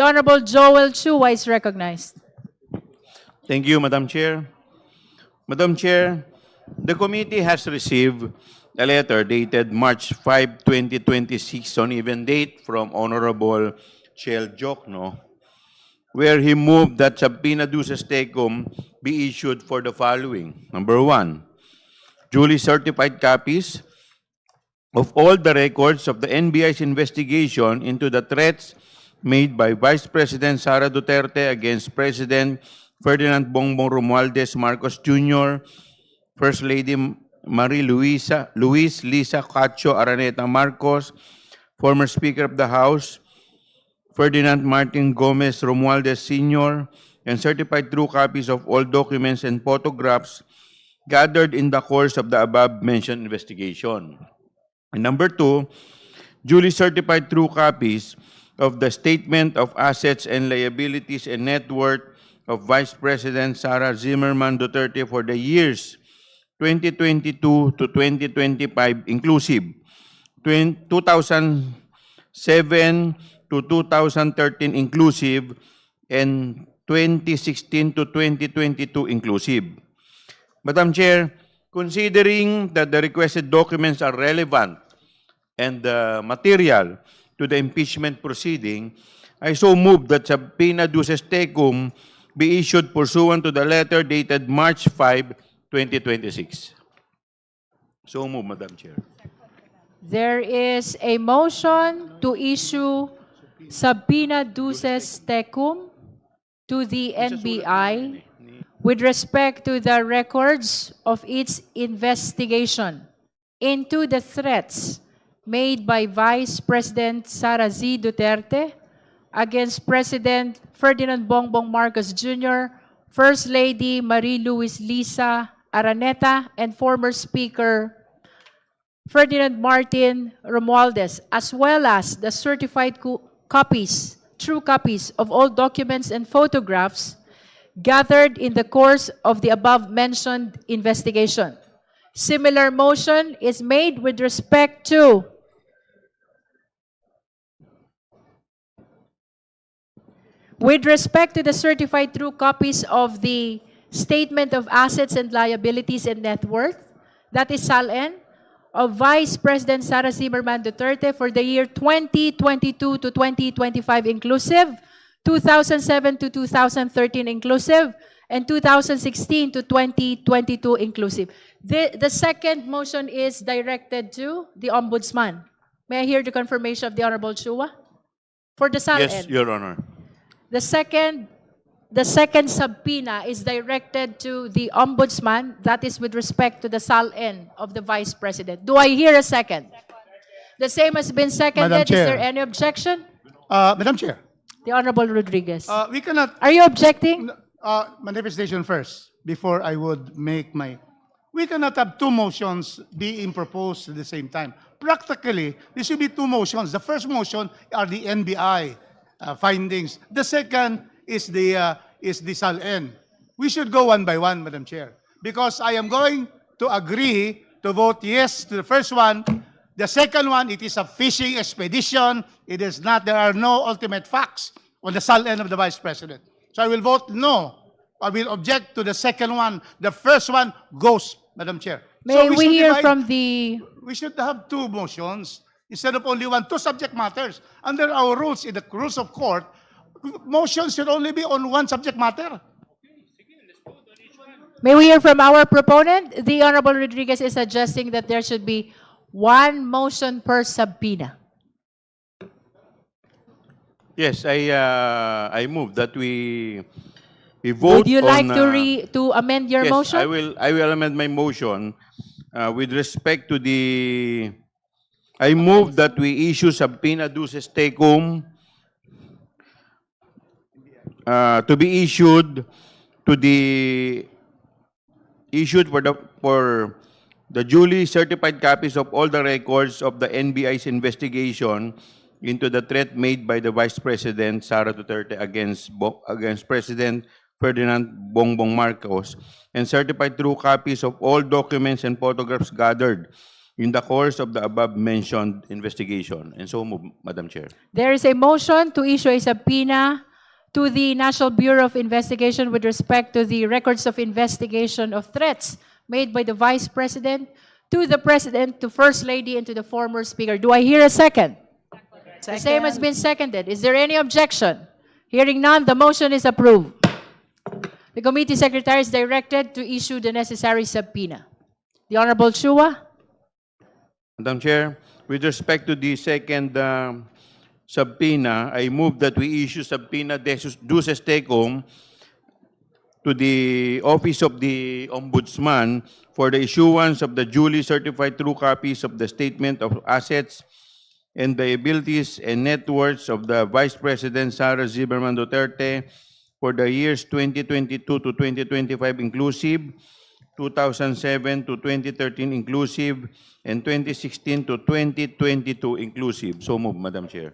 The Honorable Joel Chua is recognized. Thank you, Madam Chair. Madam Chair, the committee has received a letter dated March 5, 2026 on even date from Honorable Chel Jokno, where he moved that subpoena duces tecum be issued for the following. Number one, duly certified copies of all the records of the NBI's investigation into the threats made by Vice President Sara Duterte against President Ferdinand Bongbong Romualdez Marcos Jr., First Lady Marie Luis Lisa Cacho Araneta Marcos, former Speaker of the House Ferdinand Martin Gomez Romualdez Sr., and certified true copies of all documents and photographs gathered in the course of the above-mentioned investigation. And number two, duly certified true copies of the Statement of Assets and Liabilities and Net Worth of Vice President Sara Zimmerman Duterte for the years 2022 to 2025 inclusive, 2007 to 2013 inclusive, and 2016 to 2022 inclusive. Madam Chair, considering that the requested documents are relevant and material to the impeachment proceeding, I so move that subpoena duces tecum be issued pursuant to the letter dated March 5, 2026. So move, Madam Chair. There is a motion to issue subpoena duces tecum to the NBI with respect to the records of its investigation into the threats made by Vice President Sara Z. Duterte against President Ferdinand Bongbong Marcos Jr., First Lady Marie Luis Lisa Araneta, and former Speaker Ferdinand Martin Romualdez, as well as the certified copies, true copies of all documents and photographs gathered in the course of the above-mentioned investigation. Similar motion is made with respect to the certified true copies of the Statement of Assets and Liabilities and Net Worth, that is SALN, of Vice President Sara Zimmerman Duterte for the year 2022 to 2025 inclusive, 2007 to 2013 inclusive, and 2016 to 2022 inclusive. The second motion is directed to the Ombudsman. May I hear the confirmation of the Honorable Chua? For the SALN. Yes, Your Honor. The second subpoena is directed to the Ombudsman. That is with respect to the SALN of the Vice President. Do I hear a second? The same has been seconded. Madam Is Chair. there any objection? Madam Chair, The Honorable Rodriguez. we cannot Are you objecting? manifestation first before I would make my. We cannot have two motions being proposed at the same time. Practically, there should be two motions. The first motion are the NBI findings. The second is the SALN. We should go one by one, Madam Chair, because I am going to agree to vote yes to the first one. The second one, it is a fishing expedition. It is not. There are no ultimate facts on the SALN of the Vice President. So I will vote no. I will object to the second one. The first one goes, Madam Chair. May So we should hear divide- from the... We should have two motions instead of only one. Two subject matters. Under our rules, in the rules of court, motions should only be on one subject matter. May we hear from our proponent? The Honorable Rodriguez is suggesting that there should be one motion per subpoena. Yes, I move that we vote Would you like on, to amend your yes, motion? I will amend my motion with respect to the. I move that we issue subpoena duces tecum to be issued for the duly certified copies of all the records of the NBI's investigation into the threat made by the Vice President Sara Duterte against President Ferdinand Bongbong Marcos, and certified true copies of all documents and photographs gathered in the course of the above-mentioned investigation. And so move, Madam Chair. There is a motion to issue a subpoena to the National Bureau of Investigation with respect to the records of investigation of threats made by the Vice President to the President, to First Lady, and to the former Speaker. Do I hear a second? The same has been seconded. Is there any objection? Hearing none, the motion is approved. The committee secretary is directed to issue the necessary subpoena. The Honorable Chua. Madam Chair, with respect to the second subpoena, I move that we issue subpoena duces tecum to the Office of the Ombudsman for the issuance of the duly certified true copies of the Statement of Assets and Liabilities and Net Worths of the Vice President Sara Zimmerman Duterte for the years 2022 to 2025 inclusive, 2007 to 2013 inclusive, and 2016 to 2022 inclusive. So move, Madam Chair.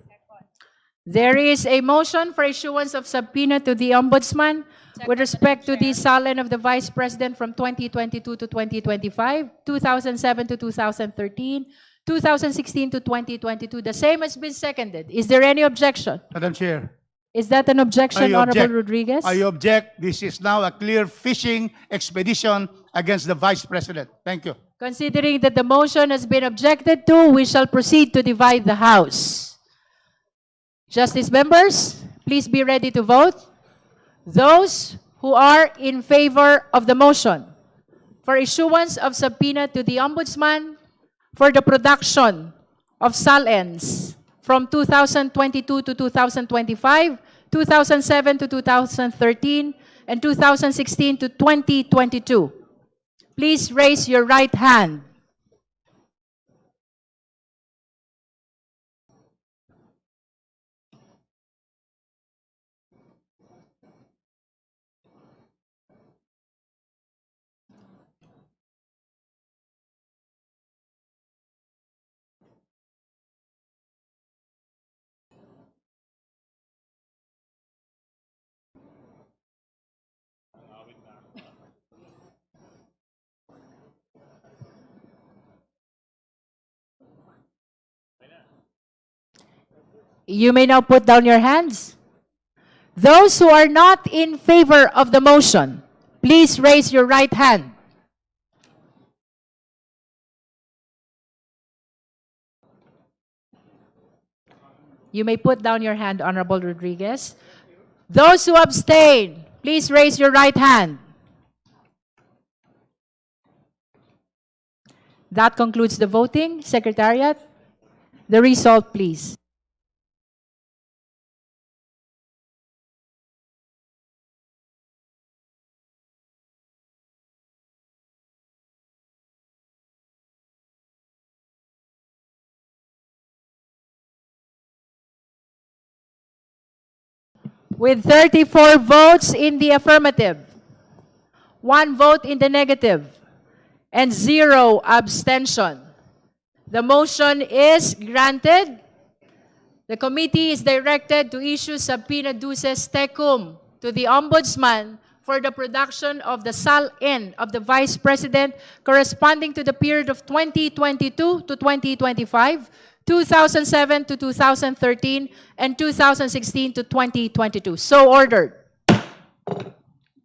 There is a motion for issuance of subpoena to the Ombudsman with respect to the salin of the Vice President from 2022 to 2025, 2007 to 2013, 2016 to 2022. The same has been seconded. Is there any objection? Madam Chair. Is that an objection, I Honorable object. Rodriguez? I object. This is now a clear fishing expedition against the Vice President. Thank you. Considering that the motion has been objected to, we shall proceed to divide the House. Justice members, please be ready to vote. Those who are in favor of the motion for issuance of subpoena to the Ombudsman for the production of salins from 2022 to 2025, 2007 to 2013, and 2016 to 2022. Please raise your right hand. You may now put down your hands. Those who are not in favor of the motion, please raise your right hand. You may put down your hand, Honorable Rodriguez. Those who abstain, please raise your right hand. That concludes the voting. Secretariat, the result, please. With 34 votes in the affirmative, 1 vote in the negative, and 0 abstention, the motion is granted. The committee is directed to issue subpoena duces tecum to the Ombudsman for the production of the salin of the Vice President corresponding to the period of 2022 to 2025, 2007 to 2013, and 2016 to 2022. So ordered.